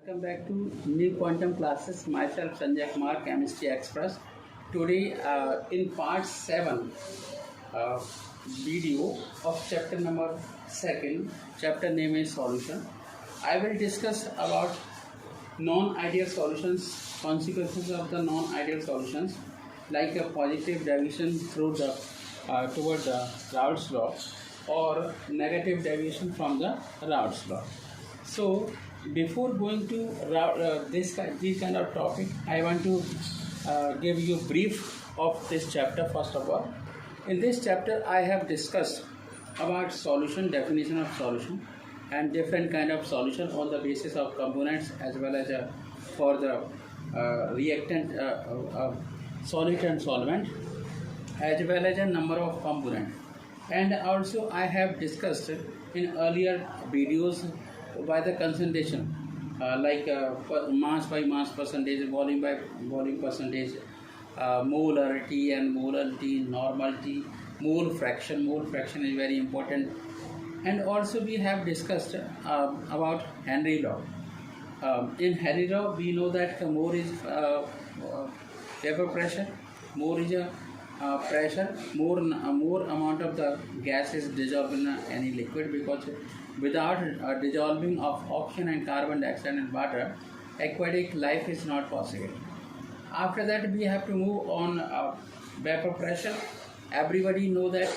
Welcome back to New Quantum Classes. Myself Sanjay Kumar, Chemistry Express. Today, in part 7 uh, video of chapter number 2, chapter name is Solution. I will discuss about non-ideal solutions, consequences of the non-ideal solutions, like a positive deviation through the toward the Raoult's law or negative deviation from the Raoult's law. So before going to these kind of topic, I want to give you brief of this chapter. First of all, in this chapter I have discussed about solution, definition of solution, and different kind of solution on the basis of components, as well as for the reactant, solid and solvent, as well as a number of components. And also I have discussed in earlier videos by the concentration, mass by mass percentage, volume by volume percentage, molarity and molality, normality, mole fraction. Mole fraction is very important. And also we have discussed about Henry law. In Henry law, we know that more is vapor pressure, more is pressure, more amount of the gas is dissolved in any liquid, because without dissolving of oxygen and carbon dioxide and water, aquatic life is not possible. After that, we have to move on vapor pressure. Everybody know that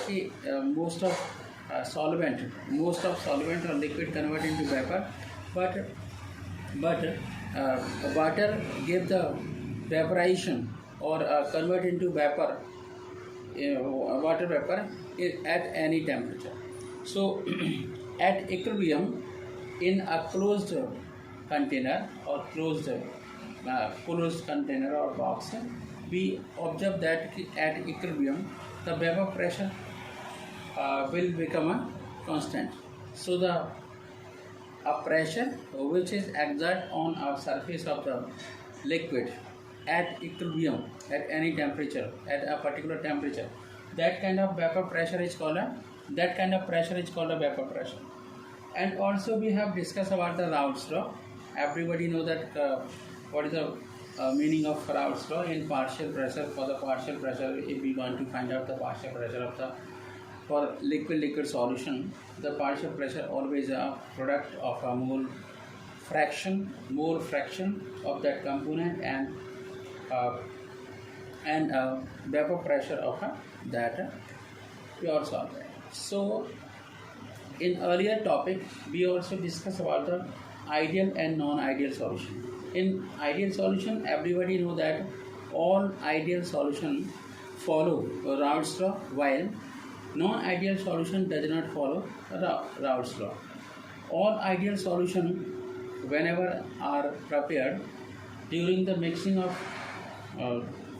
most of solvent or liquid convert into vapor, but water give the vaporization or convert into vapor, water vapor at any temperature. So at equilibrium in a closed container or closed container or box, we observe that at equilibrium the vapor pressure will become a constant. So the pressure which is exerted on our surface of the liquid at equilibrium at any temperature, at a particular temperature, that kind of pressure is called a vapor pressure. And also we have discussed about the Raoult's law. Everybody know that what is the meaning of Raoult's law in partial pressure. For the partial pressure, if we want to find out the partial pressure of the for liquid solution, the partial pressure always a product of a mole fraction of that component and vapor pressure of that pure solvent. So in earlier topic, we also discussed about the ideal and non-ideal solution. In ideal solution, everybody know that all ideal solution follow Raoult's law, while non-ideal solution does not follow Raoult's law. All ideal solution, whenever are prepared during the mixing of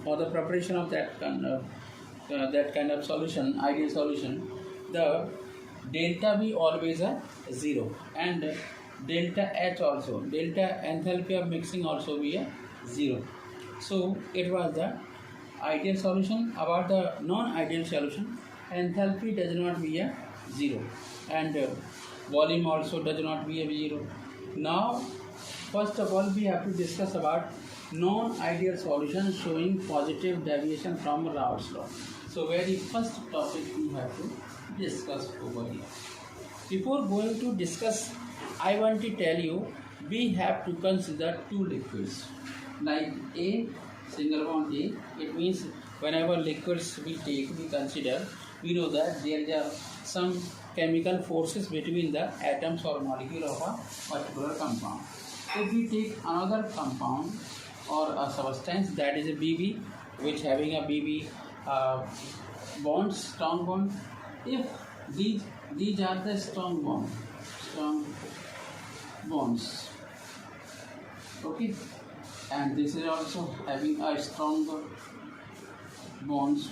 for the preparation of that kind of solution, ideal solution, the delta V always a 0, and delta H also, delta enthalpy of mixing also be a 0. So it was the ideal solution. About the non-ideal solution, enthalpy does not be a 0, and volume also does not be a 0. Now first of all, we have to discuss about non-ideal solution showing positive deviation from Raoult's law. So very first topic we have to discuss over here. Before going to discuss, I want to tell you we have to consider two liquids, like A, single bond A. It means whenever liquids we consider, we know that there is some chemical forces between the atoms or molecule of a particular compound. If we take another compound or a substance, that is a BB, which having a BB bonds, strong bond. If these are the strong bonds, okay, and this is also having a strong bonds.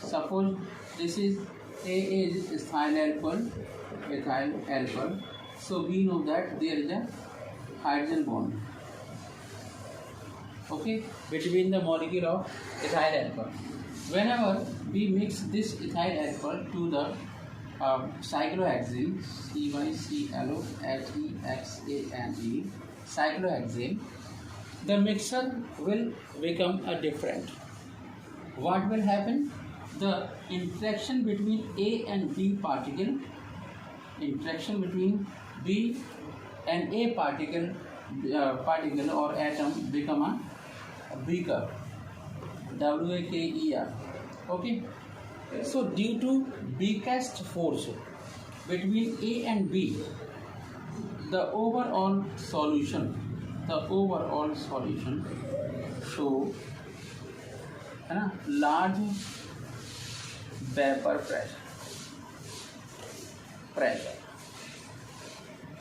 Suppose this is A is ethyl alcohol, so we know that there is a hydrogen bond, okay, between the molecule of ethyl alcohol. Whenever we mix this ethyl alcohol to the cyclohexane, cyclohexane, cyclohexane, the mixture will become a different. What will happen? The interaction between A and B particle, interaction between B and A particle, particle or atom become a weaker, WAKER. Okay. So due to weakest force between A and B, the overall solution show large vapor pressure.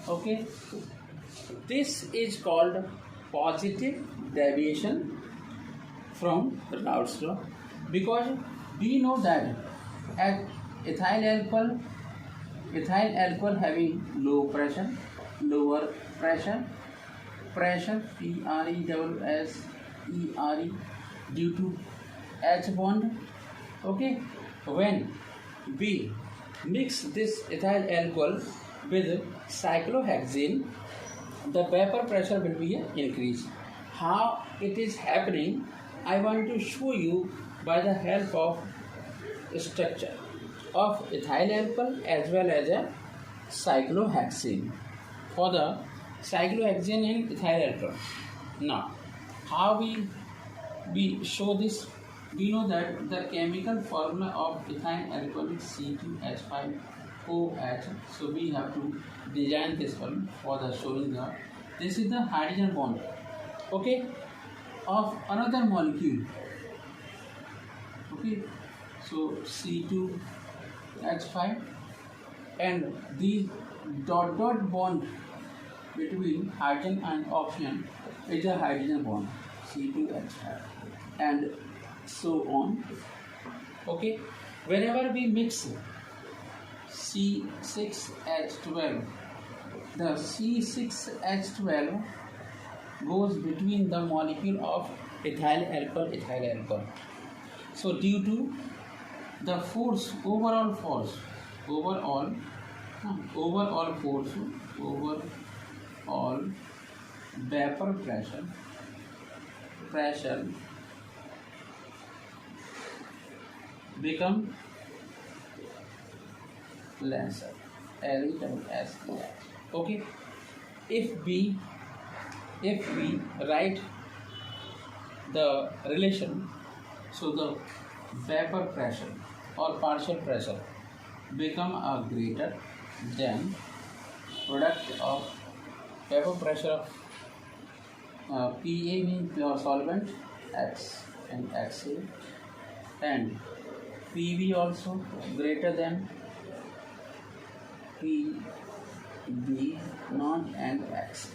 Okay, this is called positive deviation from Raoult's law, because we know that at ethyl alcohol having lower pressure, PRESSERE due to H bond. Okay, when we mix this ethyl alcohol with cyclohexane, the vapor pressure will be increased. How it is happening, I want to show you by the help of structure of ethyl alcohol as well as a cyclohexane. For the cyclohexane and ethyl alcohol, now how we show this? We know that the chemical formula of ethyl alcohol is C2H5OH. So we have to design this one for the showing the. This is the hydrogen bond, okay, of another molecule. Okay, so C2H5, and the dot bond between hydrogen and oxygen is a hydrogen bond, C2H5, and so on. Okay, whenever we mix C6H12, the C6H12 goes between the molecule of ethyl alcohol. So due to the force, overall vapor pressure become lesser, LESSER. Okay, if we write the relation, so the vapor pressure or partial pressure become a greater than product of vapor pressure of PA means pure solvent, X and XA, and PV also greater than PB naught and X.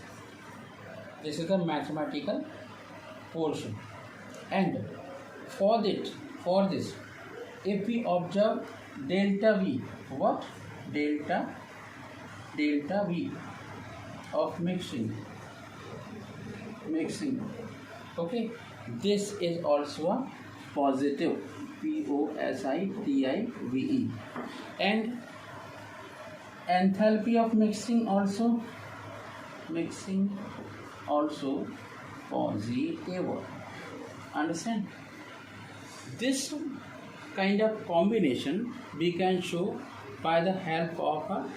This is the mathematical portion. And for this, if we observe delta V, what? Delta V of mixing. Okay, this is also a positive, POSITIVE, and enthalpy of mixing also positive. Understand? This kind of combination we can show by the help of a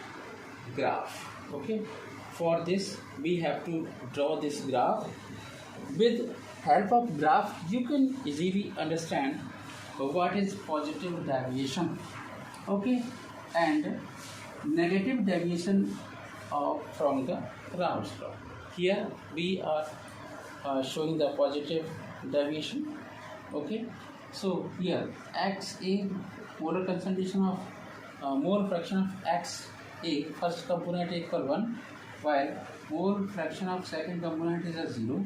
graph. Okay, for this we have to draw this graph. With help of graph you can easily understand what is positive deviation, okay, and negative deviation from the Raoult's law. Here we are showing the positive deviation. Okay, so here XA, molar concentration of mole fraction of XA, first component equal 1, while mole fraction of second component is a 0.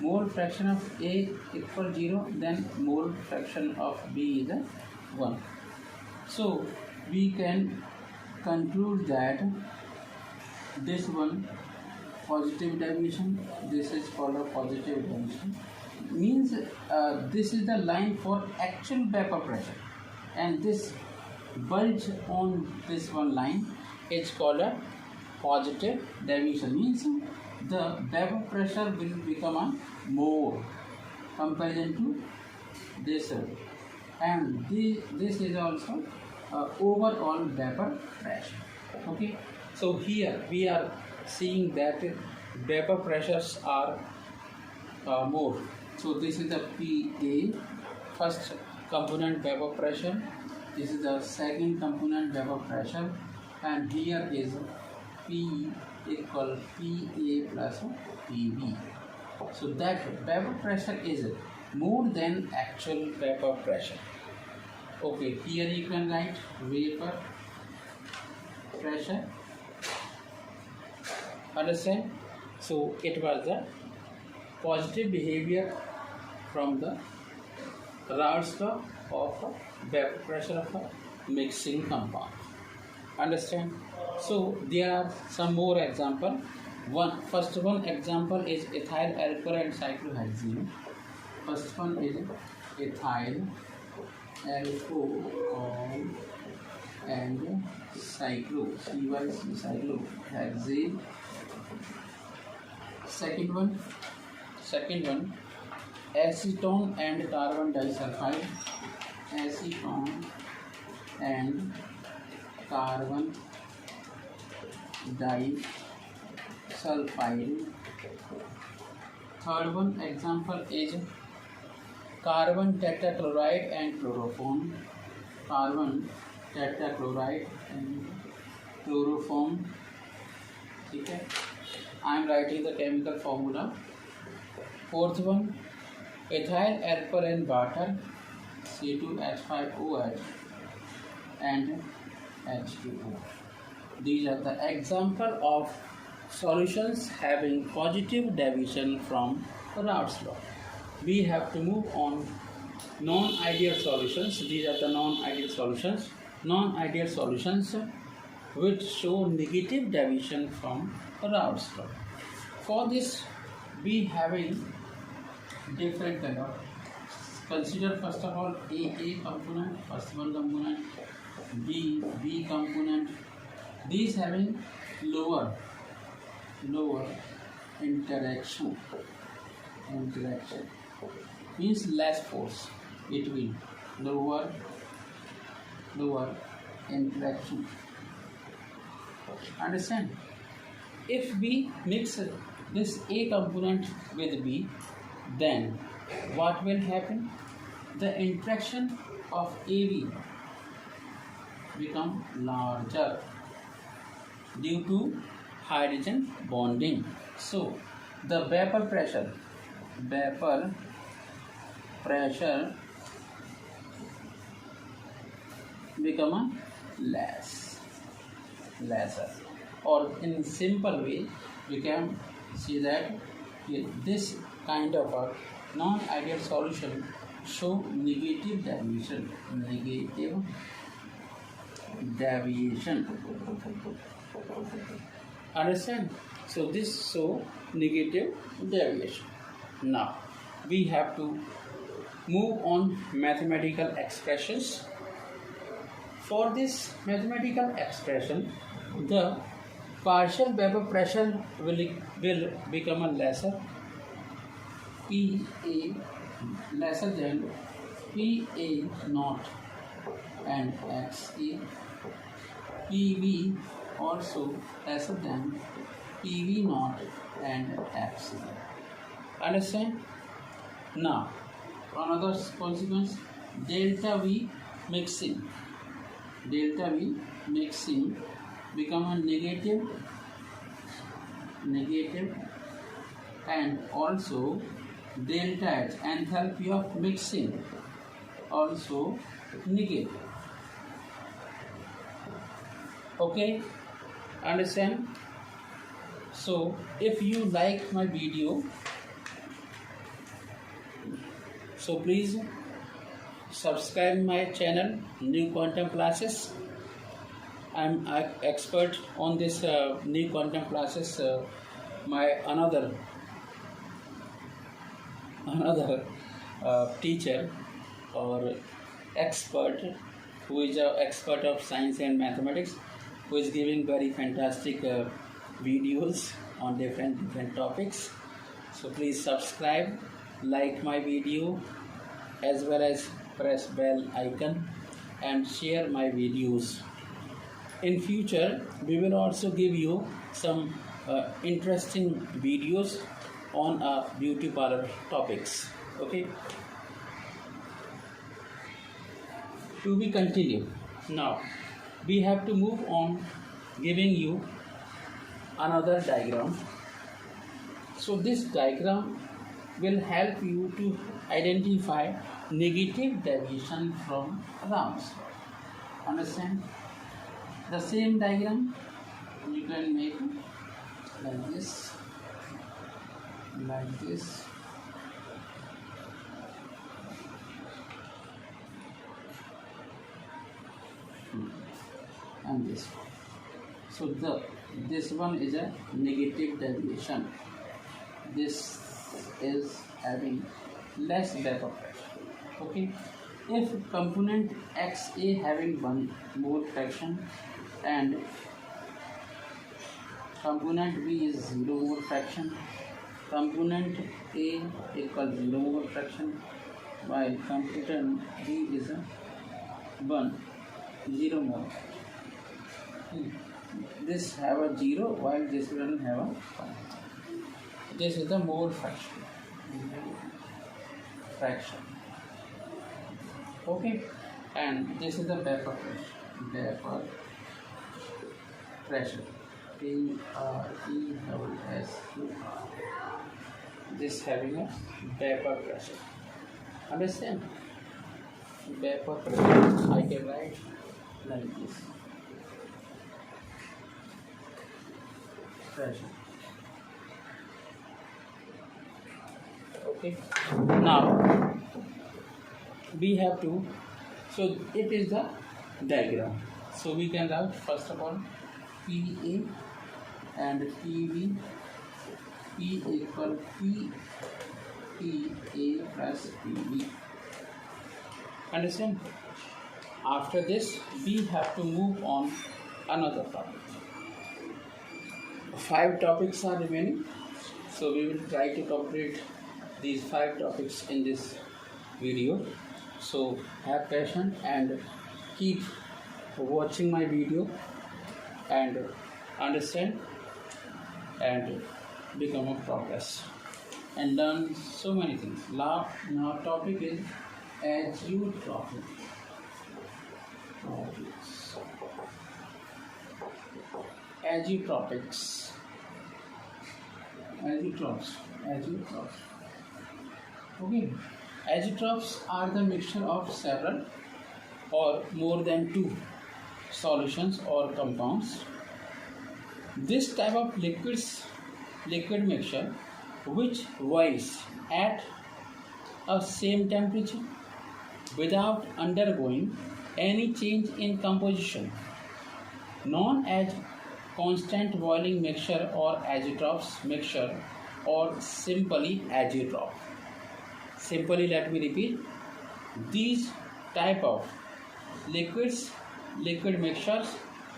Mole fraction of A equal 0, then mole fraction of B is a 1. So we can conclude that this one positive deviation, this is called a positive deviation, means this is the line for actual vapor pressure, and this bulge on this one line is called a positive deviation. Means the vapor pressure will become a more comparison to this one. And this is also overall vapor pressure. Okay, so here we are seeing that vapor pressures are more. So this is the PA, first component vapor pressure. This is the second component vapor pressure, and here is P equal PA plus PB. So that vapor pressure is more than actual vapor pressure. Okay, here you can write vapor pressure. Understand? So it was the positive behavior from the Raoult's law of vapor pressure of a mixing compound. Understand? So there are some more example. First one example is ethyl alcohol and cyclohexene. First one is ethyl alcohol and cyclohexane. Second one acetone and carbon disulfide. Acetone and carbon disulfide. Third one example is carbon tetrachloride and chloroform. Carbon tetrachloride and chloroform. Okay, I am writing the chemical formula. Fourth one, ethyl alcohol and water, C2H5OH and H2O. These are the example of solutions having positive deviation from Raoult's law. We have to move on non-ideal solutions. These are the non-ideal solutions. Non-ideal solutions which show negative deviation from Raoult's law. For this, we having different kind of. Consider first of all A component, first one component, B component. These having lower interaction means less force between lower interaction. Understand? If we mix this A component with B, then what will happen? The interaction of AB become larger due to hydrogen bonding. So the vapor pressure become lesser, or in simple way we can see that this kind of a non-ideal solution show negative deviation. Understand? So this show negative deviation. Now we have to move on mathematical expressions. For this mathematical expression, the partial vapor pressure will become a lesser, PA lesser than PA naught and XA, PV also lesser than PV naught and XA. Understand? Now another consequence, delta V mixing become a negative, and also delta H enthalpy of mixing also negative. Okay, understand? So if you like my video, so please subscribe my channel New Quantum Classes. I'm an expert on this New Quantum Classes. My another teacher or expert who is an expert of science and mathematics, who is giving very fantastic videos on different topics. So please subscribe, like my video, as well as press bell icon and share my videos. In future, we will also give you some interesting videos on beauty parlor topics. Okay. To be continued. Now, we have to move on giving you another diagram. So this diagram will help you to identify negative deviation from rounds. Understand? The same diagram you can make like this, and this one. So this one is a negative deviation. This is having less vapor pressure. Okay. If component XA having 1 mole fraction and component B is 0 mole fraction, component A equals 0 mole fraction, while component B is a 0 mole. This have a 0 while this doesn't have a 1. This is the mole fraction. Okay, and this is the vapor pressure. PRESSUR. This having a vapor pressure. Understand? Vapor pressure. I can write like this. Pressure. Okay. Now we have to. So it is the diagram. So we can write first of all PA and PB. P equal PA plus PB. Understand? After this, we have to move on another topic. 5 topics are remaining, so we will try to complete these 5 topics in this video. So have patience and keep watching my video and understand and become a progress and learn so many things. Now topic is azeotropic. Azeotropics. Okay. Azeotrophs are the mixture of several or more than 2 solutions or compounds. This type of liquid mixture which boils at a same temperature without undergoing any change in composition, known as constant boiling mixture or azeotrophs mixture or simply azeotroph. Simply let me repeat, these type of liquid mixtures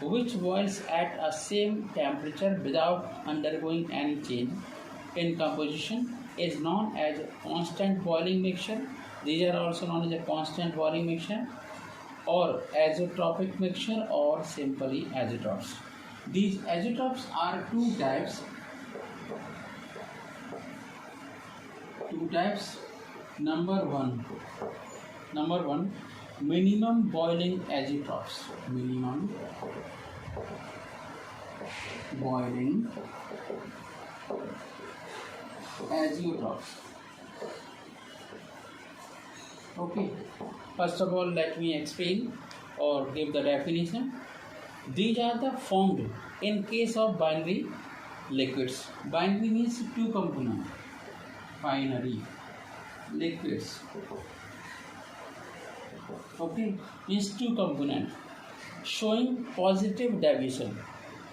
which boils at a same temperature without undergoing any change in composition is known as constant boiling mixture. These are also known as a constant boiling mixture or azeotropic mixture or simply azeotrophs. These azeotrophs are 2 types. Number one, minimum boiling azeotrophs. Minimum boiling azeotrophs. Okay. First of all, let me explain or give the definition. These are the formed in case of binary liquids. Binary means 2 component. Binary liquids. Okay, means 2 component showing positive deviation.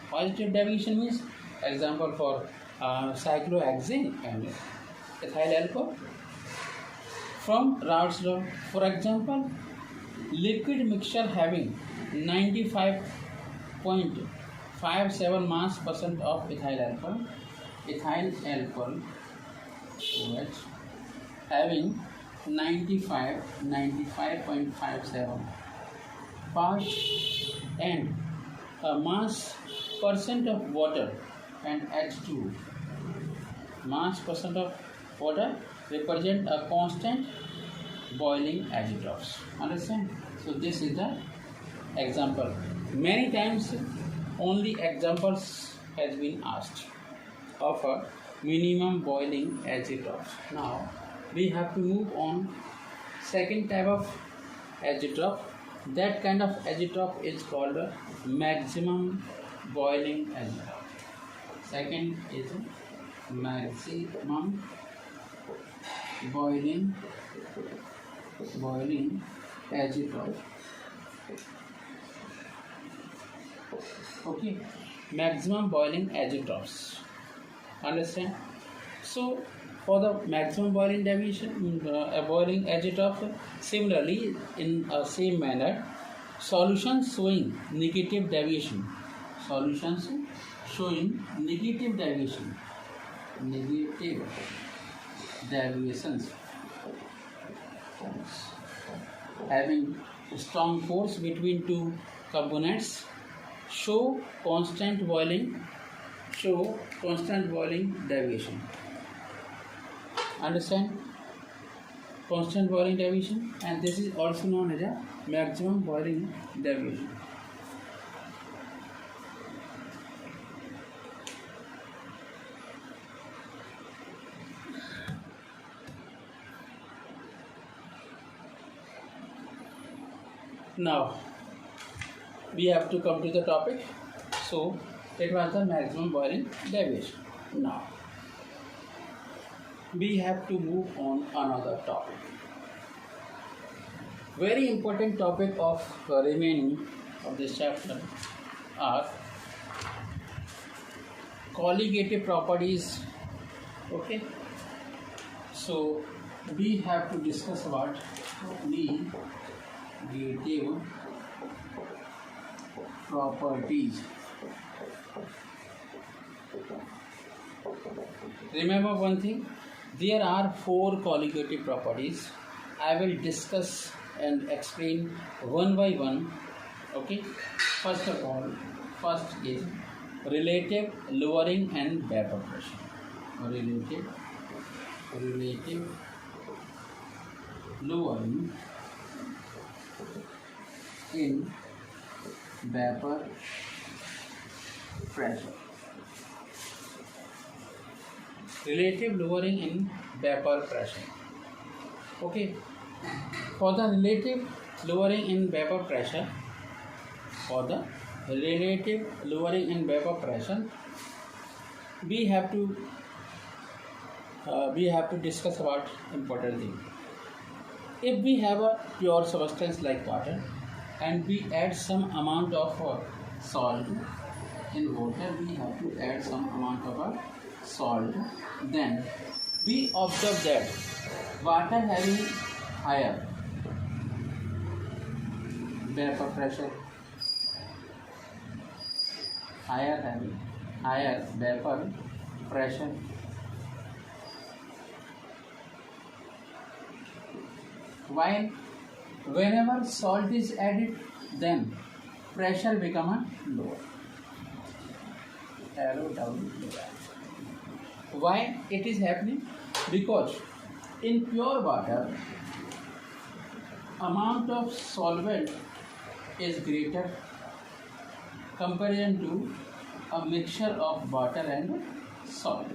Positive deviation means example for cyclohexane and ethyl alcohol from Raoult's law. For example, liquid mixture having 95.57 mass percent of ethyl alcohol OH having 95.57 parts and a mass percent of water and H2 mass percent of water represent a constant boiling azidophs. Understand? So this is the example. Many times only examples has been asked of a minimum boiling azidophs. Now we have to move on second type of azidoph. That kind of azidoph is called a maximum boiling azidoph. Second is maximum boiling azidoph. Okay, maximum boiling azidophs. Understand? So for the maximum boiling deviation, boiling azidoph, similarly in same manner, solutions showing negative deviations having strong force between two components show constant boiling deviation. Understand? Constant boiling deviation, and this is also known as a maximum boiling deviation. Now we have to come to the topic. So it was the maximum boiling deviation. Now we have to move on another topic. Very important topic of remaining of this chapter are colligative properties. Okay, so we have to discuss about colligative properties. Remember one thing, there are 4 colligative properties. I will discuss and explain one by one. Okay, first of all, first is relative lowering and vapor pressure. Relative lowering in vapor pressure. Relative lowering in vapor pressure. Okay, for the relative lowering in vapor pressure, we have to discuss about important thing. If we have a pure substance like water and we add some amount of salt in water, we have to add some amount of salt. Then we observe that water having higher vapor pressure, higher vapor pressure, while whenever salt is added, then pressure become lower. Arrow down. Why it is happening? Because in pure water, amount of solvent is greater comparison to a mixture of water and salt,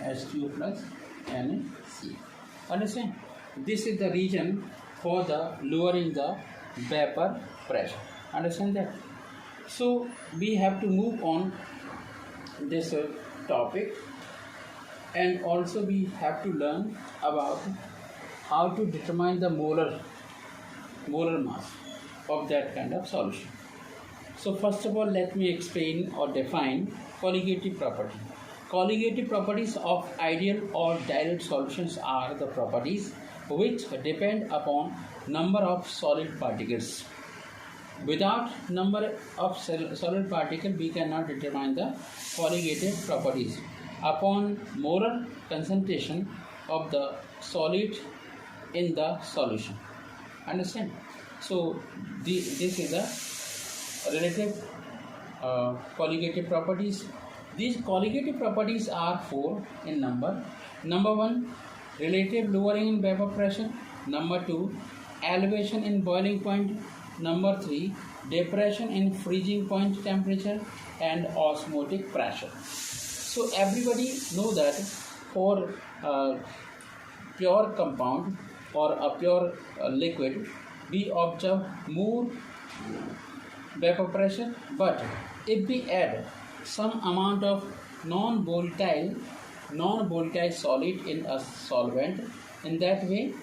H2 plus NaC. Understand? This is the reason for the lowering the vapor pressure. Understand that? So we have to move on this topic, and also we have to learn about how to determine the molar mass of that kind of solution. So first of all, let me explain or define colligative property. Colligative properties of ideal or dilute solutions are the properties which depend upon number of solid particles. Without number of solid particles, we cannot determine the colligative properties upon molar concentration of the solid in the solution. Understand? So this is the relative colligative properties. These colligative properties are 4 in number. Number 1, relative lowering in vapor pressure. Number 2, elevation in boiling point. Number 3, depression in freezing point temperature and osmotic pressure. So everybody know that for pure compound or a pure liquid, we observe more vapor pressure, but if we add some amount of non-volatile solid in a solvent, in that way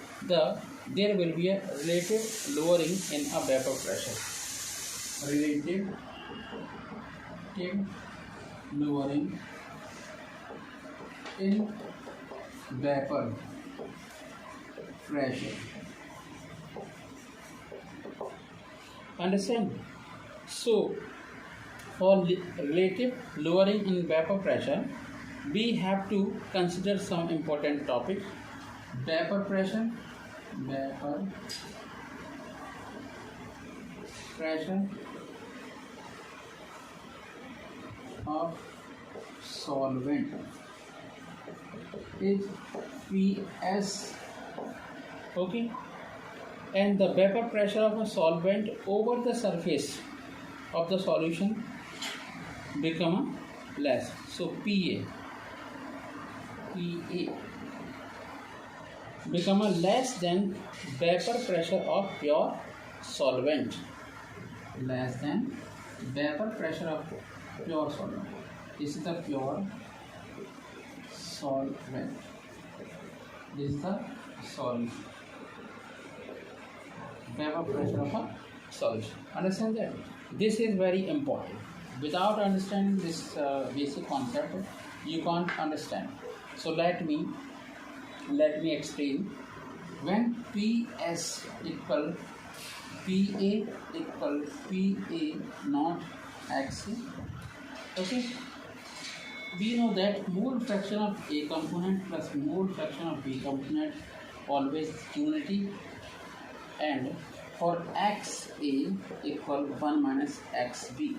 there will be a relative lowering in a vapor pressure. Relative lowering in vapor pressure. Understand? So for relative lowering in vapor pressure, we have to consider some important topics. Vapor pressure of solvent is Ps, okay, and the vapor pressure of a solvent over the surface of the solution become less. So Pa become a less than vapor pressure of pure solvent. Less than vapor pressure of pure solvent. This is the pure solvent. This is the solution. Vapor pressure of a solution. Understand that? This is very important. Without understanding this basic concept, you can't understand. So let me explain. When Ps equal Pa not Xc, okay, we know that mole fraction of A component plus mole fraction of B component always unity, and for Xa equal 1 minus Xb.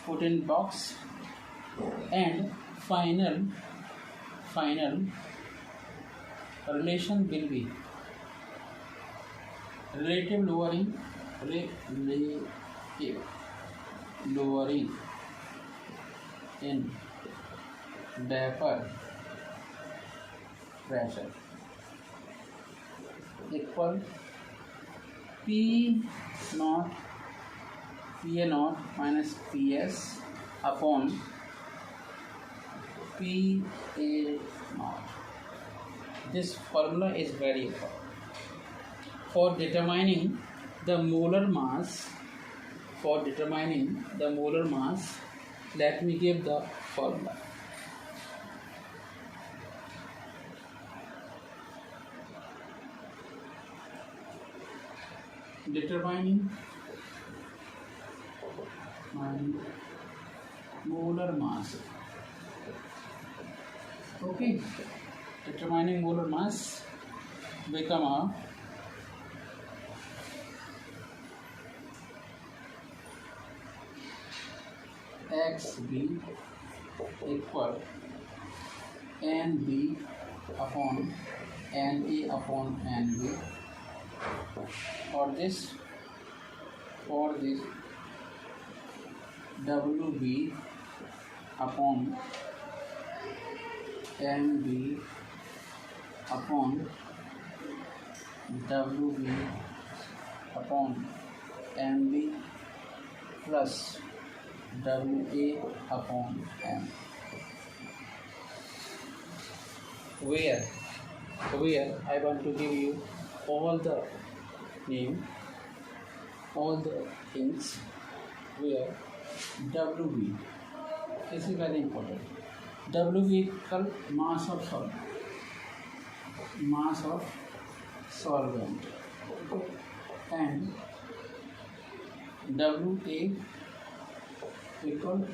Put in box, and final relation will be relative lowering in vapor pressure equal Pa naught minus Ps upon Pa naught. This formula is very important for determining the molar mass. Let me give the formula. Determining molar mass. Okay, determining molar mass become a Xb equal Nb upon Na upon Nb. For this Wb upon Nb upon Wb upon Nb plus Wa upon M, where I want to give you all the name, all the things, where Wb, this is very important. Wb equal mass of solid. mass of solvent, and WA equal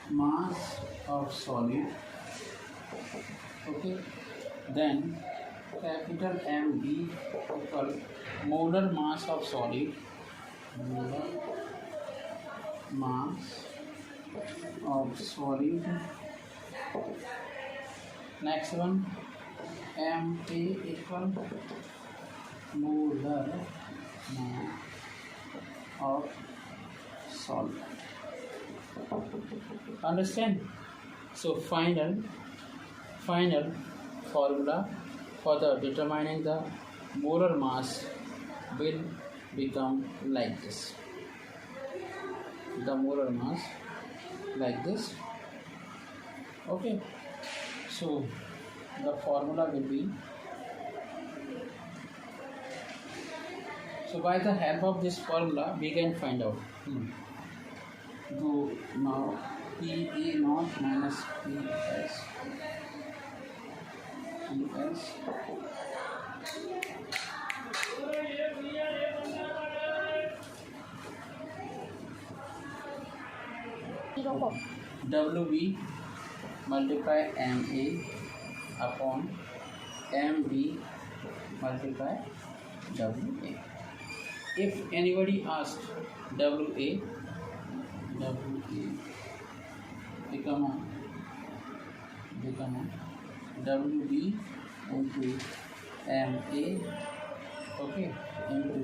mass of solid. Okay, then capital MB equal molar mass of solid, molar mass of solid. Next one, MA equal molar mass of solvent. Understand? So final formula for the determining the molar mass will become like this. The molar mass like this. Okay. So the formula will be, so by the help of this formula we can find out. So now PA naught minus PS WB multiply MA upon MB multiply WA. If anybody asks WA become a WB into MA, okay, into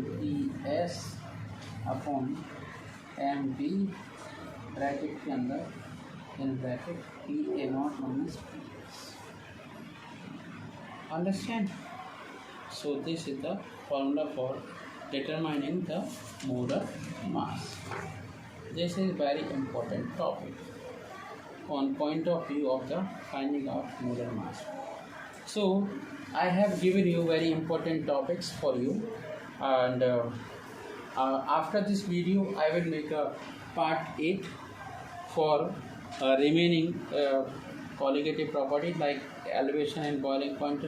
PS upon MB bracket के अंदर in bracket PA naught minus PS. Understand? So this is the formula for determining the molar mass. This is very important topic on point of view of the finding out molar mass. So I have given you very important topics for you, and after this video I will make a part 8 for remaining colligative properties like elevation and boiling point,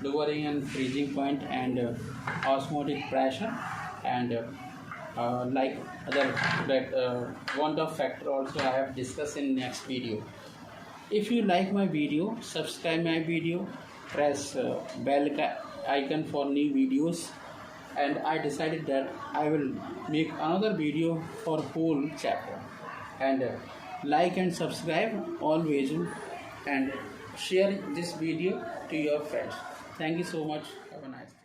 lowering and freezing point, and osmotic pressure, and like other want of factor also I have discussed in next video. If you like my video, subscribe my video, press bell icon for new videos, and I decided that I will make another video for whole chapter. And like and subscribe always, and share this video to your friends. Thank you so much. Have a nice day.